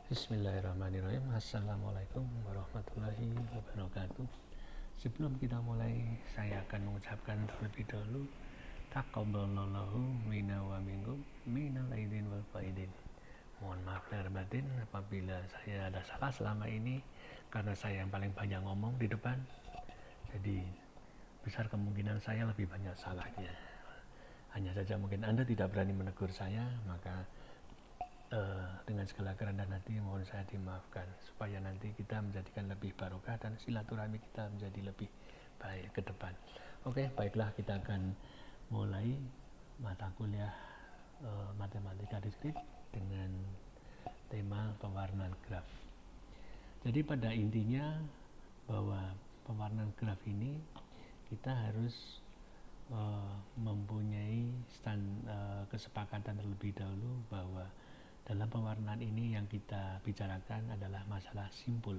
Bismillahirrahmanirrahim. Assalamualaikum warahmatullahi wabarakatuh. Sebelum kita mulai, saya akan mengucapkan terlebih dahulu taqabbalallahu minna wa minkum minal aidin wal faidin. Mohon maaf lahir batin apabila saya ada salah selama ini, karena saya yang paling banyak ngomong di depan, jadi besar kemungkinan saya lebih banyak salahnya. Hanya saja mungkin Anda tidak berani menegur saya, maka dengan segala kerendahan hati mohon saya dimaafkan, supaya nanti kita menjadikan lebih barokah dan silaturahmi kita menjadi lebih baik ke depan. Oke, baiklah, kita akan mulai mata kuliah matematika diskrit dengan tema pewarnaan graf. Jadi pada intinya bahwa pewarnaan graf ini kita harus mempunyai kesepakatan terlebih dahulu bahwa dalam pewarnaan ini yang kita bicarakan adalah masalah simpul.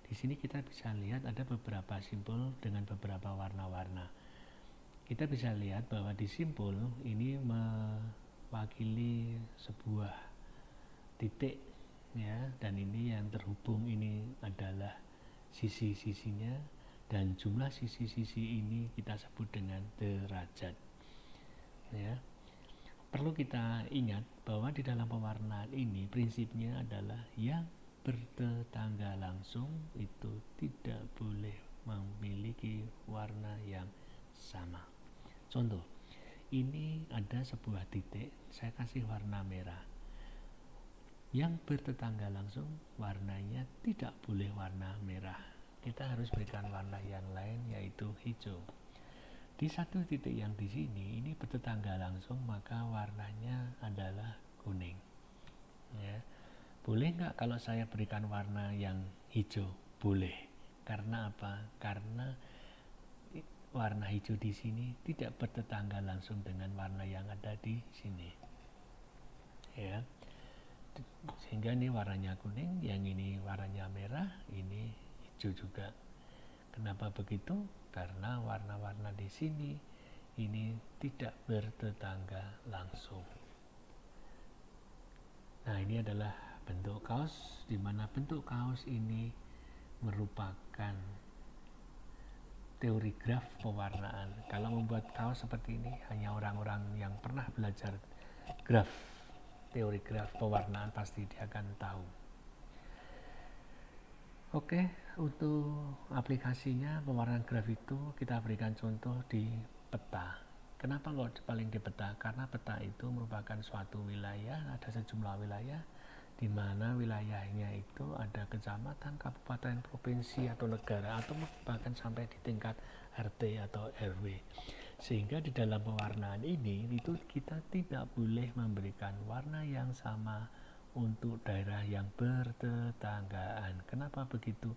Di sini kita bisa lihat ada beberapa simpul dengan beberapa warna-warna. Kita bisa lihat bahwa di simpul ini mewakili sebuah titik, ya, dan ini yang terhubung ini adalah sisi-sisinya, dan jumlah sisi-sisi ini kita sebut dengan derajat, ya. Perlu kita ingat bahwa di dalam pewarnaan ini prinsipnya adalah yang bertetangga langsung itu tidak boleh memiliki warna yang sama. Contoh, ini ada sebuah titik, saya kasih warna merah. Yang bertetangga langsung warnanya tidak boleh warna merah. Kita harus berikan warna yang lain, yaitu hijau. Di satu titik yang di sini ini bertetangga langsung, maka warnanya adalah kuning, ya. Boleh nggak kalau saya berikan warna yang hijau? Boleh. Karena apa? Karena warna hijau di sini tidak bertetangga langsung dengan warna yang ada di sini, ya. Sehingga ini warnanya kuning, yang ini warnanya merah, ini hijau juga. Kenapa begitu? Karena warna-warna di sini ini tidak bertetangga langsung. Nah, ini adalah bentuk kaos, di mana bentuk kaos ini merupakan teori graf pewarnaan. Kalau membuat kaos seperti ini hanya orang-orang yang pernah belajar graf, teori graf pewarnaan, pasti dia akan tahu. Oke, untuk aplikasinya pewarnaan graf itu kita berikan contoh di peta. Kenapa kok paling di peta? Karena peta itu merupakan suatu wilayah, ada sejumlah wilayah di mana wilayahnya itu ada kecamatan, kabupaten, provinsi, atau negara, atau bahkan sampai di tingkat RT atau RW. Sehingga di dalam pewarnaan ini itu kita tidak boleh memberikan warna yang sama untuk daerah yang bertetanggaan. Kenapa begitu?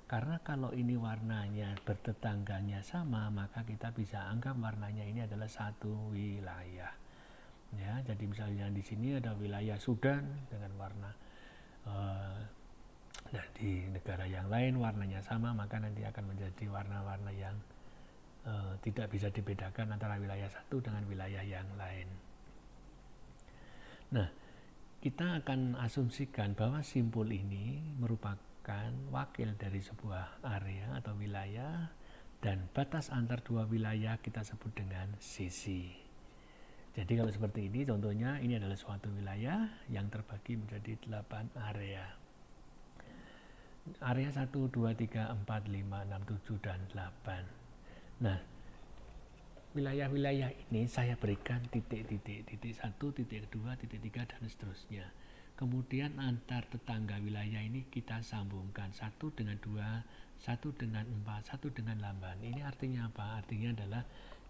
Karena kalau ini warnanya bertetangganya sama, maka kita bisa anggap warnanya ini adalah satu wilayah, ya. Jadi misalnya di sini ada wilayah Sudan dengan warna nah di negara yang lain warnanya sama, maka nanti akan menjadi warna-warna yang tidak bisa dibedakan antara wilayah satu dengan wilayah yang lain. Nah, kita akan asumsikan bahwa simpul ini merupakan wakil dari sebuah area atau wilayah, dan batas antar dua wilayah kita sebut dengan sisi. Jadi kalau seperti ini, contohnya ini adalah suatu wilayah yang terbagi menjadi 8 area. Area 1, 2, 3, 4, 5, 6, 7, dan 8. Nah, wilayah-wilayah ini saya berikan titik-titik, titik 1, titik 2, titik 3, dan seterusnya. Kemudian antar tetangga wilayah ini kita sambungkan 1 dengan 2, 1 dengan 4, 1 dengan 8. Ini artinya apa? Artinya adalah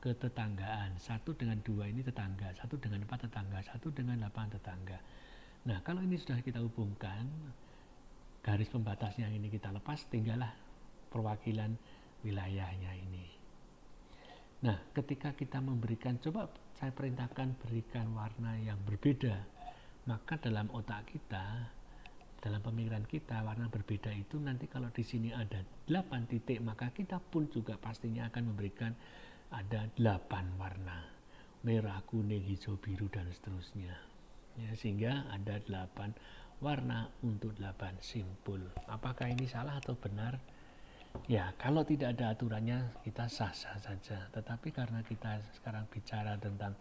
ketetanggaan. 1 dengan 2 ini tetangga, 1 dengan 4 tetangga, 1 dengan 8 tetangga. Nah, kalau ini sudah kita hubungkan, garis pembatasnya ini kita lepas, tinggallah perwakilan wilayahnya ini. Nah, ketika kita memberikan, coba saya perintahkan berikan warna yang berbeda, maka dalam otak kita, dalam pemikiran kita, warna berbeda itu nanti kalau di sini ada 8 titik, maka kita pun juga pastinya akan memberikan ada 8 warna, merah, kuning, hijau, biru, dan seterusnya, ya, sehingga ada 8 warna untuk 8 simpul. Apakah ini salah atau benar? Ya, kalau tidak ada aturannya kita sah-sah saja. Tetapi karena kita sekarang bicara tentang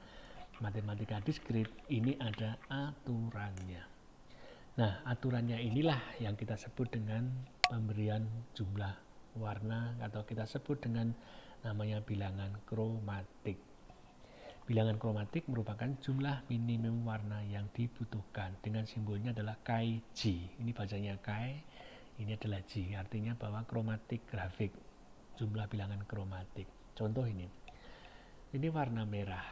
matematika diskrit, ini ada aturannya. Nah, aturannya inilah yang kita sebut dengan pemberian jumlah warna, atau kita sebut dengan namanya bilangan kromatik. Bilangan kromatik merupakan jumlah minimum warna yang dibutuhkan, dengan simbolnya adalah KG. Ini bacanya K, ini adalah G, artinya bahwa kromatik grafik, jumlah bilangan kromatik. Contoh ini warna merah,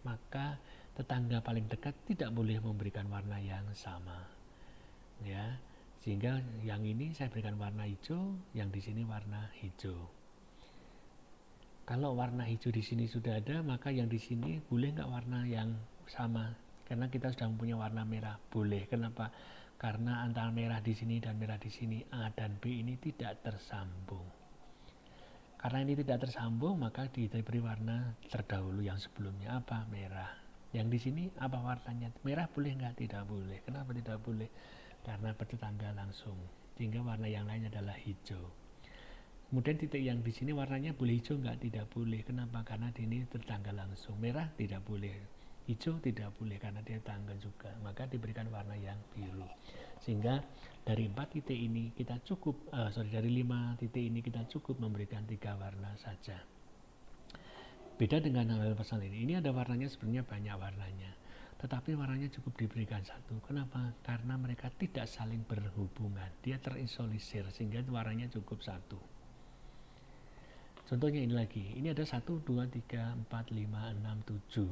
maka tetangga paling dekat tidak boleh memberikan warna yang sama, ya. Sehingga yang ini saya berikan warna hijau, yang di sini warna hijau. Kalau warna hijau di sini sudah ada, maka yang di sini boleh nggak warna yang sama? Karena kita sudah mempunyai warna merah, boleh. Kenapa? Karena antara merah di sini dan merah di sini, A dan B ini tidak tersambung. Karena ini tidak tersambung, maka diberi warna terdahulu yang sebelumnya apa? Merah. Yang di sini apa warnanya? Merah boleh nggak? Tidak boleh. Kenapa tidak boleh? Karena bertetangga langsung. Sehingga warna yang lain adalah hijau. Kemudian titik yang di sini warnanya boleh hijau nggak? Tidak boleh. Kenapa? Karena di ini tetangga langsung. Merah tidak boleh. Hijau tidak boleh karena dia tetangga juga. Maka diberikan warna yang biru. Sehingga dari 4 titik ini kita cukup, dari 5 titik ini kita cukup memberikan 3 warna saja. Beda dengan hal pasal ini ada warnanya sebenarnya banyak warnanya. Tetapi warnanya cukup diberikan 1. Kenapa? Karena mereka tidak saling berhubungan. Dia terisolisir sehingga warnanya cukup 1. Contohnya ini lagi, ini ada 1, 2, 3, 4, 5, 6, 7.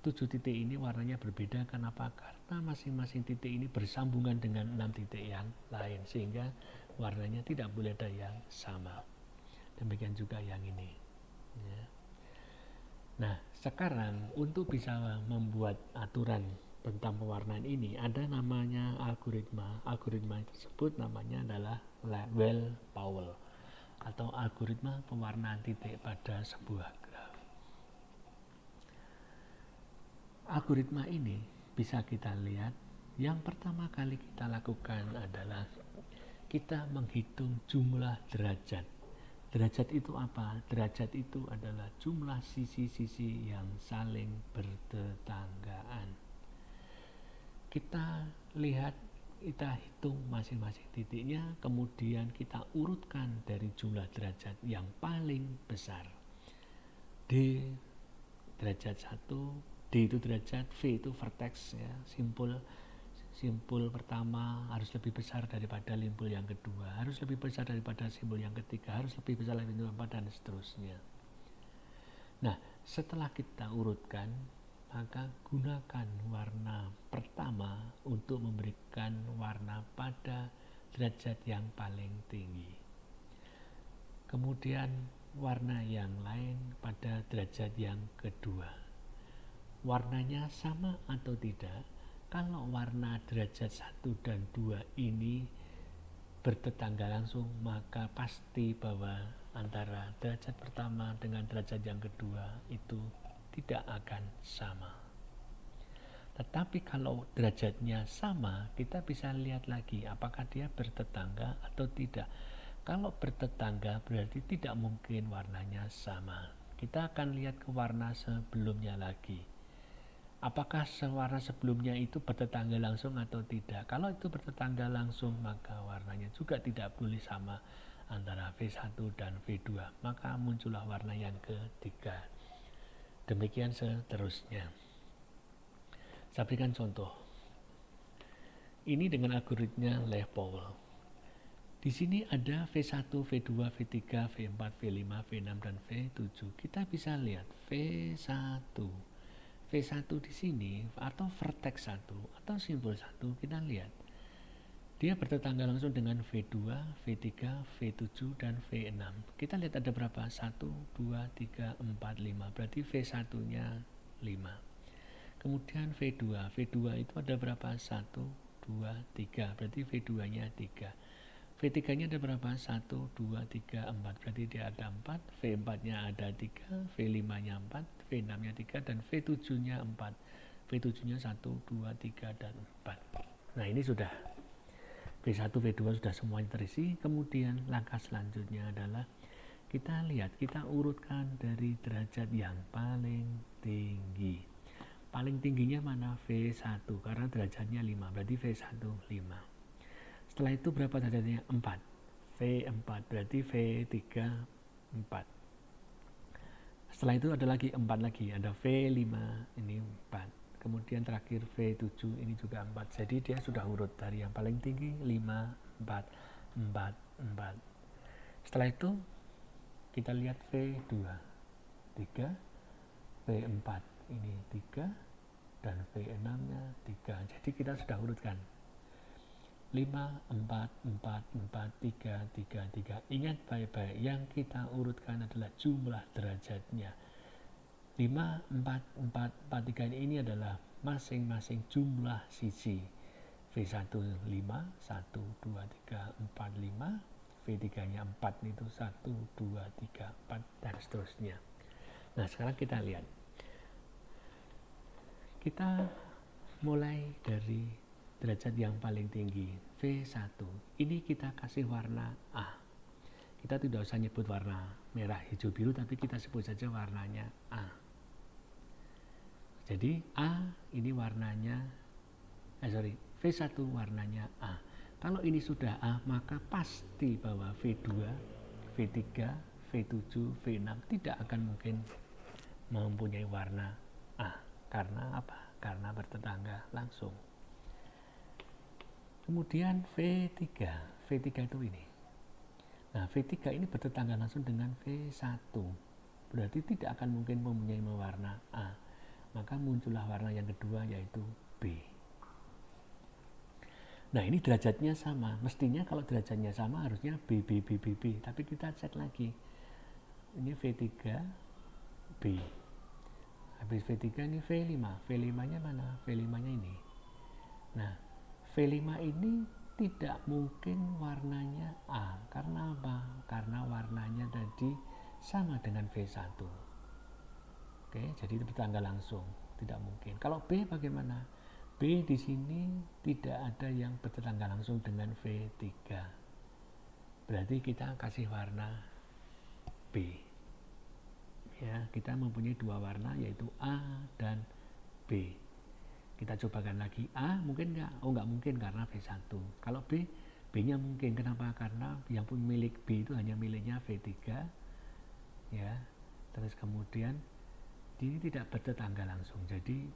7 titik ini warnanya berbeda. Kenapa? Karena masing-masing titik ini bersambungan dengan 6 titik yang lain, sehingga warnanya tidak boleh ada yang sama. Demikian juga yang ini, ya. Nah, sekarang untuk bisa membuat aturan tentang pewarnaan ini ada namanya algoritma. Algoritma tersebut namanya adalah Lewel-Powell atau algoritma pewarnaan titik pada sebuah graf. Algoritma ini bisa kita lihat, yang pertama kali kita lakukan adalah kita menghitung jumlah derajat. Derajat itu apa? Derajat itu adalah jumlah sisi-sisi yang saling bertetanggaan. Kita lihat, kita hitung masing-masing titiknya, kemudian kita urutkan dari jumlah derajat yang paling besar. D derajat 1, D itu derajat, V itu vertex, ya, simpul pertama harus lebih besar daripada simpul yang kedua, harus lebih besar daripada simpul yang ketiga, harus lebih besar daripada simpul keempat, dan seterusnya. Nah, setelah kita urutkan, maka gunakan warna pertama untuk memberikan warna pada derajat yang paling tinggi. Kemudian warna yang lain pada derajat yang kedua. Warnanya sama atau tidak? Kalau warna derajat 1 dan 2 ini bertetangga langsung, maka pasti bahwa antara derajat pertama dengan derajat yang kedua itu tidak akan sama. Tetapi kalau derajatnya sama, kita bisa lihat lagi apakah dia bertetangga atau tidak. Kalau bertetangga berarti tidak mungkin warnanya sama. Kita akan lihat ke warna sebelumnya lagi. Apakah warna sebelumnya itu bertetangga langsung atau tidak? Kalau itu bertetangga langsung, maka warnanya juga tidak boleh sama antara V1 dan V2. Maka muncullah warna yang ketiga. Demikian seterusnya. Saya berikan contoh. Ini dengan algoritma Lewel-Powell. Di sini ada V1, V2, V3, V4, V5, V6, dan V7. Kita bisa lihat V1 di sini atau vertex 1 atau simpul 1, kita lihat dia bertetangga langsung dengan V2, V3, V7, dan V6. Kita lihat ada berapa? 1, 2, 3, 4, 5. Berarti V1 nya 5. Kemudian V2 itu ada berapa? 1, 2, 3. Berarti V2 nya 3. V3 nya ada berapa? 1, 2, 3, 4. Berarti dia ada 4. V4 nya ada 3. V5 nya 4. V6 nya 3. Dan V7 nya 4. V7 nya 1, 2, 3, dan 4. Nah, ini sudah V1, V2 sudah semuanya terisi. Kemudian langkah selanjutnya adalah kita lihat, kita urutkan dari derajat yang paling tinggi. Paling tingginya mana? V1, karena derajatnya 5, berarti V1 5. Setelah itu berapa derajatnya? 4. V4, berarti V3 4. Setelah itu ada lagi 4 lagi, ada V5, ini 4. Kemudian terakhir V7, ini juga 4. Jadi dia sudah urut dari yang paling tinggi 5, 4, 4, 4. Setelah itu kita lihat V2, 3, V4, ini 3, dan V6-nya 3. Jadi kita sudah urutkan 5, 4, 4, 4, 3, 3, 3. Ingat baik-baik, yang kita urutkan adalah jumlah derajatnya. 5, 4, 4, 4, 3 ini adalah masing-masing jumlah sisi. V1 5, 1, 2, 3, 4, 5. V3-nya 4, itu 1, 2, 3, 4, dan seterusnya. Nah, sekarang kita lihat. Kita mulai dari derajat yang paling tinggi, V1. Ini kita kasih warna A. Kita tidak usah nyebut warna merah, hijau, biru, tapi kita sebut saja warnanya A. Jadi A ini warnanya, V1 warnanya A. Kalau ini sudah A, maka pasti bahwa V2, V3, V7, V6 tidak akan mungkin mempunyai warna A. Karena apa? Karena bertetangga langsung. Kemudian V3 itu ini. Nah, V3 ini bertetangga langsung dengan V1. Berarti tidak akan mungkin mempunyai warna A. Maka muncullah warna yang kedua, yaitu B. Nah, ini derajatnya sama. Mestinya kalau derajatnya sama harusnya B, B, B, B, B. Tapi kita cek lagi. Ini V3, B. Habis V3 ini V5. V5-nya mana? V5-nya ini. Nah, V5 ini tidak mungkin warnanya A. Karena apa? Karena warnanya tadi sama dengan V1. Oke, jadi itu bertanggal langsung. Tidak mungkin. Kalau B bagaimana? B di sini tidak ada yang bertetangga langsung dengan V3. Berarti kita kasih warna B. Ya, kita mempunyai dua warna, yaitu A dan B. Kita cobakan lagi. A mungkin nggak? Oh, nggak mungkin karena V1. Kalau B, B-nya mungkin. Kenapa? Karena yang milik B itu hanya miliknya V3. Ya. Terus kemudian ini tidak bertetangga langsung. Jadi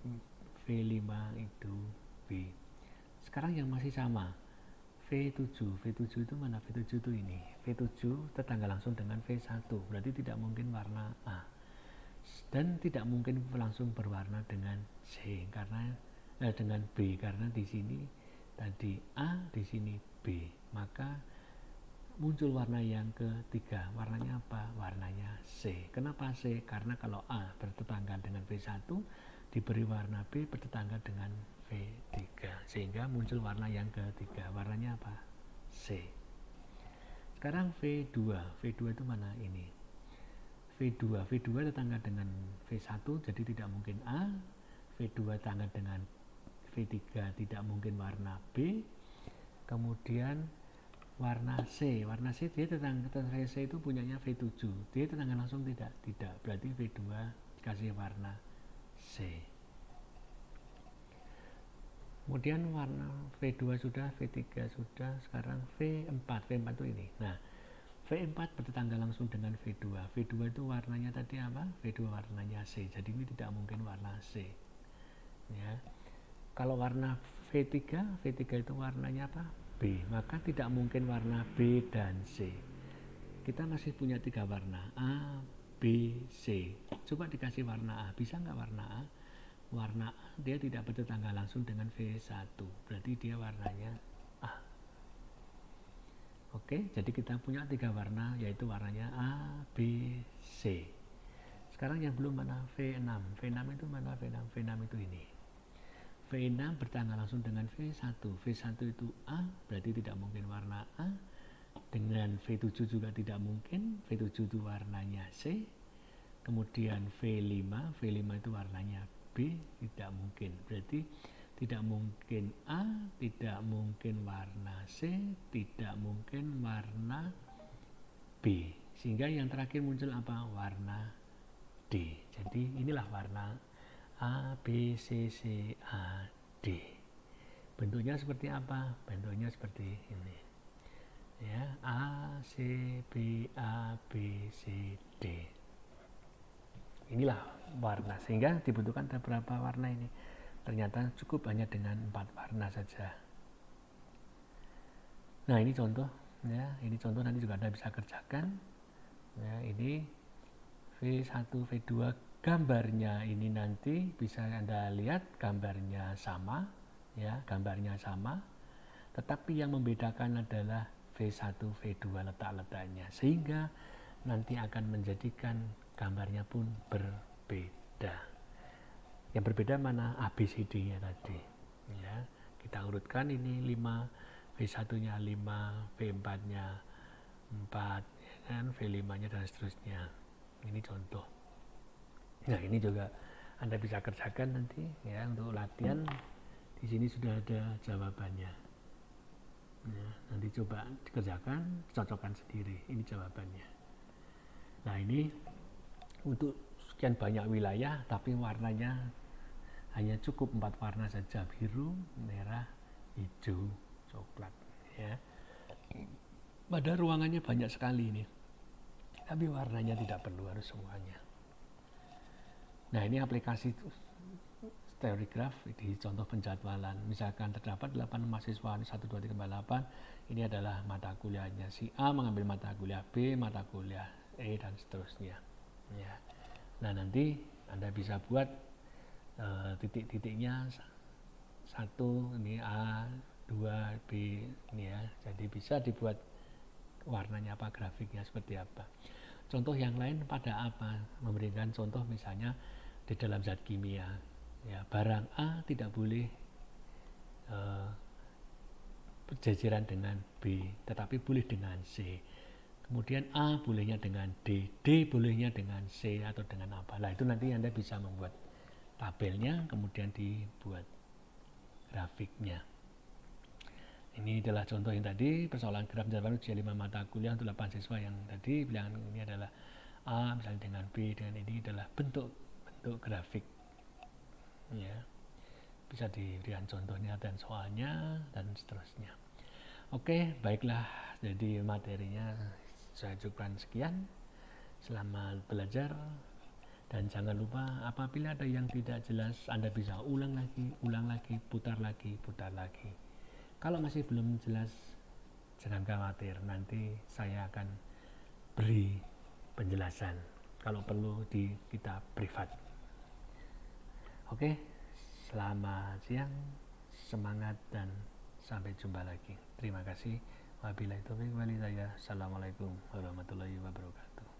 V5 itu B. Sekarang yang masih sama. V7 itu mana? V7 itu ini. V7 tetangga langsung dengan V1. Berarti tidak mungkin warna A. Dan tidak mungkin langsung berwarna dengan C karena dengan B, karena di sini tadi A, di sini B. Maka muncul warna yang ketiga. Warnanya apa? Warnanya C. Kenapa C? Karena kalau A bertetangga dengan V1, diberi warna B bertetangga dengan V3, sehingga muncul warna yang ketiga. Warnanya apa? C. Sekarang V2 itu mana? Ini V2 tetangga dengan V1, jadi tidak mungkin A. V2 tetangga dengan V3, tidak mungkin warna B. Kemudian warna C dia tetangga C itu punyanya V7, dia tetangga langsung tidak. Berarti V2 dikasih warna C. Kemudian warna V2 sudah, V3 sudah, sekarang V4 itu ini. Nah, V4 bertetangga langsung dengan V2 itu warnanya tadi apa? V2 warnanya C, jadi ini tidak mungkin warna C. Ya. Kalau warna V3 itu warnanya apa? B, maka tidak mungkin warna B dan C. Kita masih punya tiga warna, A, B, C. Coba dikasih warna A, bisa nggak warna A? Warna A dia tidak bertetangga langsung dengan V1, berarti dia warnanya A. Oke, jadi kita punya tiga warna, yaitu warnanya A, B, C. Sekarang yang belum mana? V6 itu mana? V6 itu ini. V6 bertanggal langsung dengan V1 itu A, berarti tidak mungkin warna A. Dengan V7 juga tidak mungkin, V7 itu warnanya C. Kemudian V5 itu warnanya B, tidak mungkin. Berarti tidak mungkin A, tidak mungkin warna C, tidak mungkin warna B. Sehingga yang terakhir muncul apa? Warna D. Jadi inilah warna A, B, C, C, A, D. Bentuknya seperti apa? Bentuknya seperti ini. Ya, A, C, B, A, B, C, D. Inilah warna. Sehingga dibutuhkan beberapa warna ini. Ternyata cukup hanya dengan 4 warna saja. Nah, ini contoh. Ya, ini contoh nanti juga Anda bisa kerjakan. Ya, ini V1, V2 gambarnya ini nanti bisa Anda lihat gambarnya sama, ya, gambarnya sama, tetapi yang membedakan adalah V1, V2 letak-letaknya, sehingga nanti akan menjadikan gambarnya pun berbeda. Yang berbeda mana? ABCD-nya tadi. Ya, kita urutkan ini 5, V1-nya 5, V4-nya 4, ya kan, V5-nya dan seterusnya. Ini contoh. Nah, ini juga Anda bisa kerjakan nanti ya untuk latihan. Di sini sudah ada jawabannya. Ya, nanti coba dikerjakan, cocokkan sendiri. Ini jawabannya. Nah, ini untuk sekian banyak wilayah, tapi warnanya hanya cukup 4 warna saja, biru, merah, hijau, coklat. Ya. Pada ruangannya banyak sekali ini, tapi warnanya tidak perlu harus semuanya. Nah, ini aplikasi teori graf di contoh penjadwalan. Misalkan terdapat 8 mahasiswa 1, 2, 3, 4, 8. Ini adalah mata kuliahnya. Si A mengambil mata kuliah B, mata kuliah E, dan seterusnya. Ya. Nah, nanti Anda bisa buat titik-titiknya 1, ini A, 2, B, ini ya. Jadi bisa dibuat warnanya apa, grafiknya seperti apa. Contoh yang lain pada apa? Memberikan contoh misalnya di dalam zat kimia, ya, barang A tidak boleh berjajaran dengan B, tetapi boleh dengan C. Kemudian A bolehnya dengan D, D bolehnya dengan C atau dengan apa. Nah, itu nanti Anda bisa membuat tabelnya, kemudian dibuat grafiknya. Ini adalah contoh yang tadi, persoalan graf penjadwalan ujian 5 mata kuliah untuk 8 siswa yang tadi. Bilangan ini adalah A misalnya dengan B, dengan ini adalah bentuk grafik. Ya, bisa diberikan contohnya dan soalnya dan seterusnya. Oke, baiklah, jadi materinya saya cukupkan sekian. Selamat belajar, dan jangan lupa apabila ada yang tidak jelas Anda bisa ulang lagi, putar lagi. Kalau masih belum jelas, jangan khawatir, nanti saya akan beri penjelasan kalau perlu di kita privat. Oke, selamat siang, semangat, dan sampai jumpa lagi. Terima kasih. Wabillahi taufiq wal hidayah. Assalamualaikum warahmatullahi wabarakatuh.